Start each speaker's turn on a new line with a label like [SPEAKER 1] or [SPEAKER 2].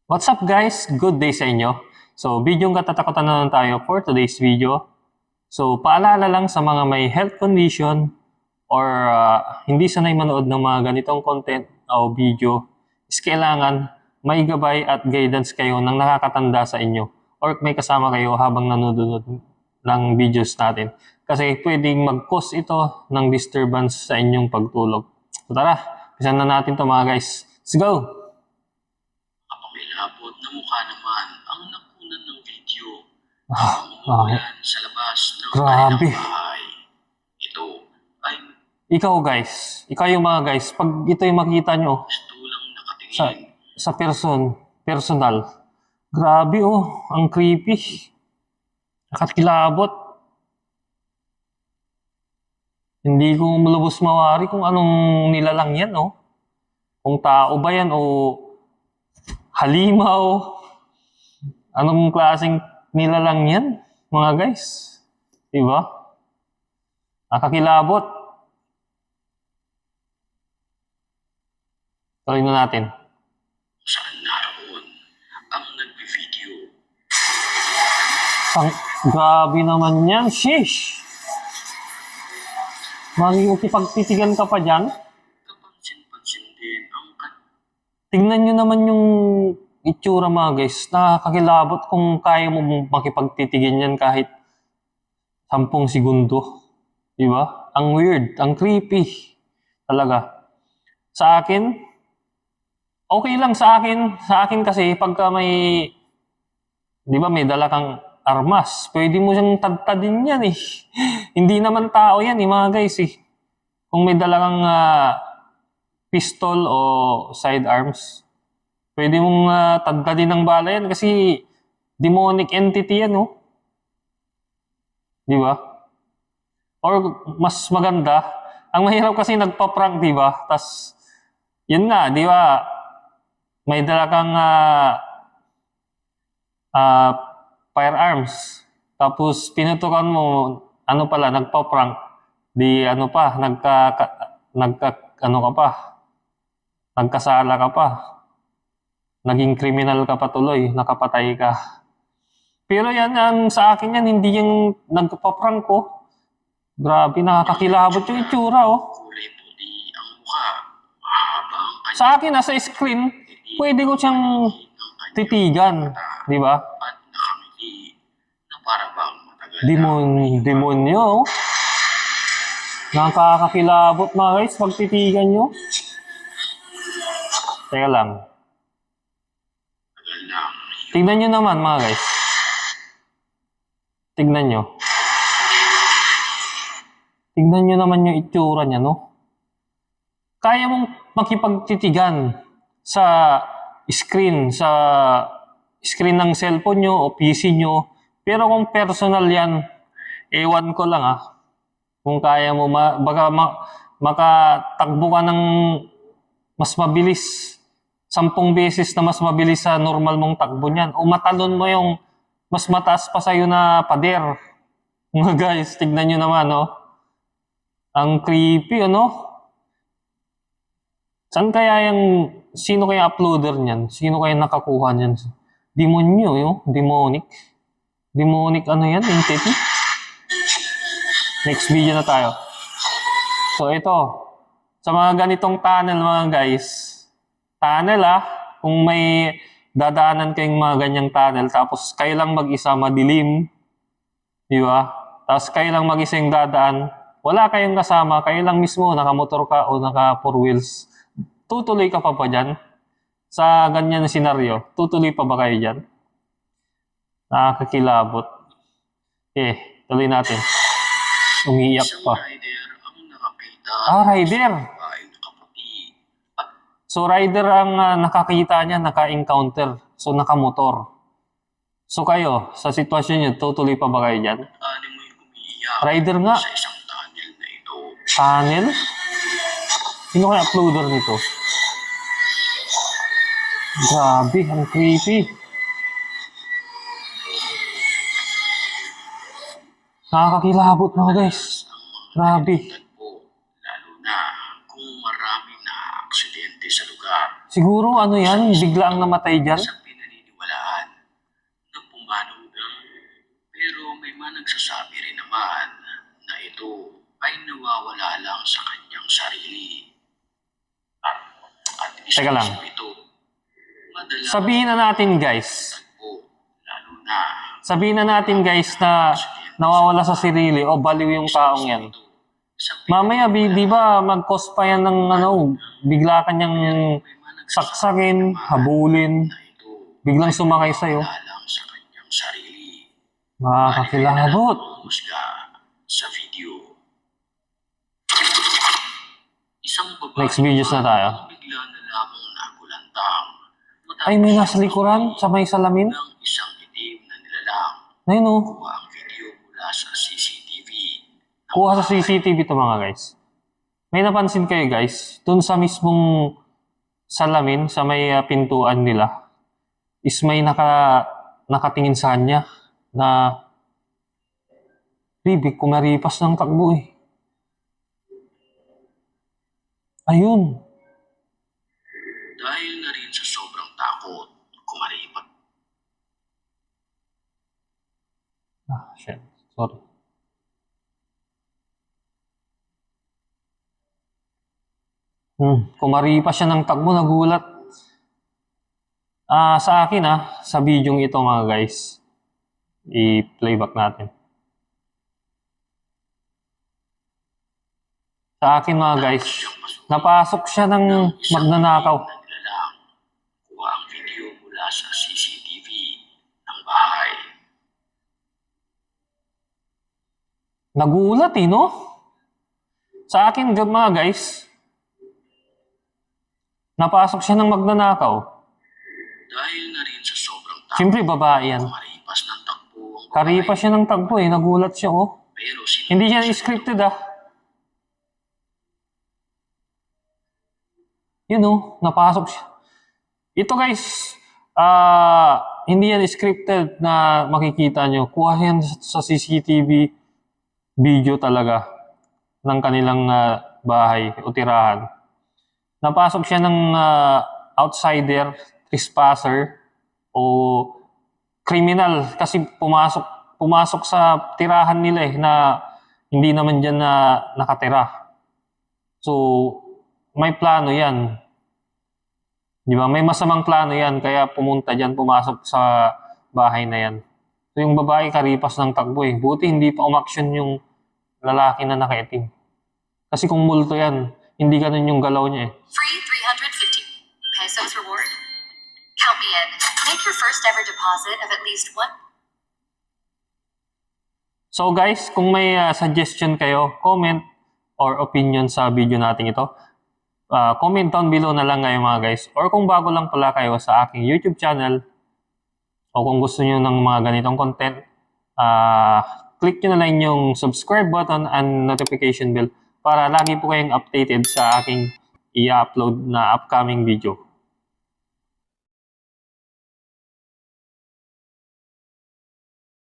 [SPEAKER 1] What's up guys? Good day sa inyo. So, bidyong katatakutan na naman tayo for today's video. So, paalala lang sa mga may health condition or hindi sanay manood ng mga ganitong content o video is kailangan may gabay at guidance kayo ng nakakatanda sa inyo or may kasama kayo habang nanonood ng videos natin. Kasi pwedeng mag-cause ito ng disturbance sa inyong pagtulog. So tara, pisan na natin to mga guys. Let's go!
[SPEAKER 2] Kapakilabot na mukha naman ang nakunan ng video
[SPEAKER 1] Ah,
[SPEAKER 2] umuulan sa labas ng
[SPEAKER 1] grabe.
[SPEAKER 2] kanilang bahay. Ito ay
[SPEAKER 1] Ikaw guys, yung mga guys, pag ito yung makita nyo
[SPEAKER 2] gusto lang nakatingin.
[SPEAKER 1] sa personal, grabe oh, ang creepy. Nakakilabot. Hindi ko malubos mawari kung anong nilalang yan, oh. Kung tao ba yan o halimaw. Anong klaseng nilalang yan, mga guys? Diba? Nakakilabot. Tuloy na natin.
[SPEAKER 2] Saan naroon ang nagbi-video.
[SPEAKER 1] Grabe naman yan, shish! Makikipagtitigan ka pa dyan?
[SPEAKER 2] Kapansin-pansin din ang
[SPEAKER 1] Tingnan nyo naman yung itsura mga guys. Nakakakilabot kung kaya mo makipagtitigan yan kahit 10 segundo. Diba? Ang weird, ang creepy. Talaga. Sa akin, okay lang sa akin. Sa akin kasi pagka may, di ba may dala kang armas, pwede mo siyang tadtadin yan eh. Hindi naman tao yan eh mga guys eh. Kung may dala kang pistol o sidearms, pwede mong tadtadin ng bala yan kasi demonic entity yan oh. Di ba? Or mas maganda, ang mahirap kasi nagpa-prank, di ba? Tas yun nga, di ba? May dala kang firearms. Tapos pinutukan mo, ano pala, nagpa-prank. Di ano pa, ano ka pa, nagkasala ka pa. Naging kriminal ka pa tuloy, nakapatay ka. Pero yan, sa akin yan, hindi yung nagpa-prank ko. Grabe, nakakakilabot yung itsura, oh.
[SPEAKER 2] kulay puti ang mukha. Mahaba ang kanyang
[SPEAKER 1] Sa akin, nasa screen, pwede ko siyang titigan. Di ba?
[SPEAKER 2] at nakangiti na para bang matagal
[SPEAKER 1] Demonyo, oh. Nakakakilabot mga guys, pag titigan nyo. Teka lang.
[SPEAKER 2] tagal lang.
[SPEAKER 1] Tignan nyo naman mga guys. Tignan nyo. Tignan nyo naman yung itsura niya, no? Kaya mong makipagtitigan sa screen ng cellphone nyo o PC nyo. Pero kung personal yan, ewan ko lang kung kaya mo, baka makatakbo ka ng mas mabilis. 10 beses na mas mabilis sa normal mong takbo niyan. O matalon mo yung mas mataas pa sa'yo na pader. Mga guys, tignan nyo naman, no? Ang creepy, ano? Sino kaya uploader niyan? Sino kaya nakakuha niyan? Demonyo, yung demonic. Demonic ano yan, entity? Next video na tayo. So ito, sa mga ganitong tunnel mga guys, tunnel kung may dadaanan kayong mga ganyang tunnel, tapos kayo lang mag-isa, madilim, di ba? Tapos kayo lang mag-isa yung dadaan, wala kayong kasama, kayo lang mismo, nakamotor ka o naka 4 wheels, tutuloy ka pa dyan? Sa ganyan na senaryo, tutuloy pa ba kayo dyan? Nakakakilabot. Tuloy natin. Umiiyak
[SPEAKER 2] Isang
[SPEAKER 1] pa.
[SPEAKER 2] rider ang nakakita
[SPEAKER 1] Rider!
[SPEAKER 2] ng babae nakaputi at
[SPEAKER 1] So, rider ang nakakita niya, naka-encounter. So, nakamotor. So, kayo, sa sitwasyon niyo, tutuloy pa ba kayo dyan?
[SPEAKER 2] animoy umiiyak
[SPEAKER 1] Rider nga.
[SPEAKER 2] sa isang tunnel na ito.
[SPEAKER 1] Tunnel? Sino kaya uploader nito? Grabe, ang creepy. Nakakakilabot mga guys. Grabe.
[SPEAKER 2] Tagpo, lalo na kung marami na aksidente sa lugar.
[SPEAKER 1] Siguro ano yan, bigla ang namatay dyan?
[SPEAKER 2] Sa pinag Pero may mga nagsasabi rin naman na ito ay nawawala lang sa kanyang sarili. At
[SPEAKER 1] Teka lang.
[SPEAKER 2] isa ito, madalas
[SPEAKER 1] Sabihin na natin guys.
[SPEAKER 2] tagpo, lalo na
[SPEAKER 1] Sabihin na natin guys na nawawala sa sarili o baliw yung taong yan.
[SPEAKER 2] sa
[SPEAKER 1] Mamaya, di ba, mag-cause pa yan ng bigla kanyang saksakin, habulin,
[SPEAKER 2] na ito
[SPEAKER 1] biglang sumakay sa'yo.
[SPEAKER 2] wala lang sa kanyang sarili.
[SPEAKER 1] Makakakilabot.
[SPEAKER 2] Husga sa video. Isang babae
[SPEAKER 1] Next videos na tayo.
[SPEAKER 2] bigla na lamang nagulantang.
[SPEAKER 1] Ay, may nasa likuran, sa may salamin.
[SPEAKER 2] ng isang itim na nilalang.
[SPEAKER 1] Ayun o.
[SPEAKER 2] Kuha ang video mula sa CCTV.
[SPEAKER 1] Kuha sa CCTV to mga guys. May napansin kayo guys, dun sa mismong salamin, sa may pintuan nila, is may nakatingin sa kanya na bibig kumaripas ng takbo eh. Ayun.
[SPEAKER 2] Dahil na rin sa sobrang takot, kumaripat.
[SPEAKER 1] Shit. Sorry. Kumaripas siya ng takbo, nagulat. Sa akin sa video ito mga guys, i-playback natin. Sa akin mga guys, napasok siya ng magnanakaw.
[SPEAKER 2] Na nilalang. Kuha ang video mula sa CCTV ng bahay.
[SPEAKER 1] Nagulat no? Sa akin mga guys, napasok siya ng magnanakaw.
[SPEAKER 2] Dahil na rin sa sobrang takot,
[SPEAKER 1] Siyempre babae yan.
[SPEAKER 2] kumaripas ng takbo ang babae.
[SPEAKER 1] Karipas siya ng takbo eh, nagulat siya oh.
[SPEAKER 2] Pero
[SPEAKER 1] Hindi siya scripted Yun napasok siya. Ito guys, hindi yan scripted na makikita nyo. Kuha yan sa CCTV video talaga ng kanilang bahay o tirahan. Napasok siya ng outsider, trespasser, o criminal kasi pumasok sa tirahan nila na hindi naman dyan na nakatira. So, may plano yan. Di ba? May masamang plano yan kaya pumunta dyan, pumasok sa bahay na yan. So, yung babae karipas ng takbo eh. Buti hindi pa umaksyon yung lalaki na nakaitim. Kasi kung multo yan, hindi ganun yung galaw niya eh.
[SPEAKER 3] Free 350 pesos reward. Count me in. Make your first ever deposit of at least one.
[SPEAKER 1] So guys, kung may suggestion kayo, comment or opinion sa video natin ito, comment down below na lang kayo mga guys. Or kung bago lang pala kayo sa aking YouTube channel, o kung gusto niyo ng mga ganitong content, click nyo na lang yung subscribe button and notification bell para lagi po kayong updated sa aking i-upload na upcoming video.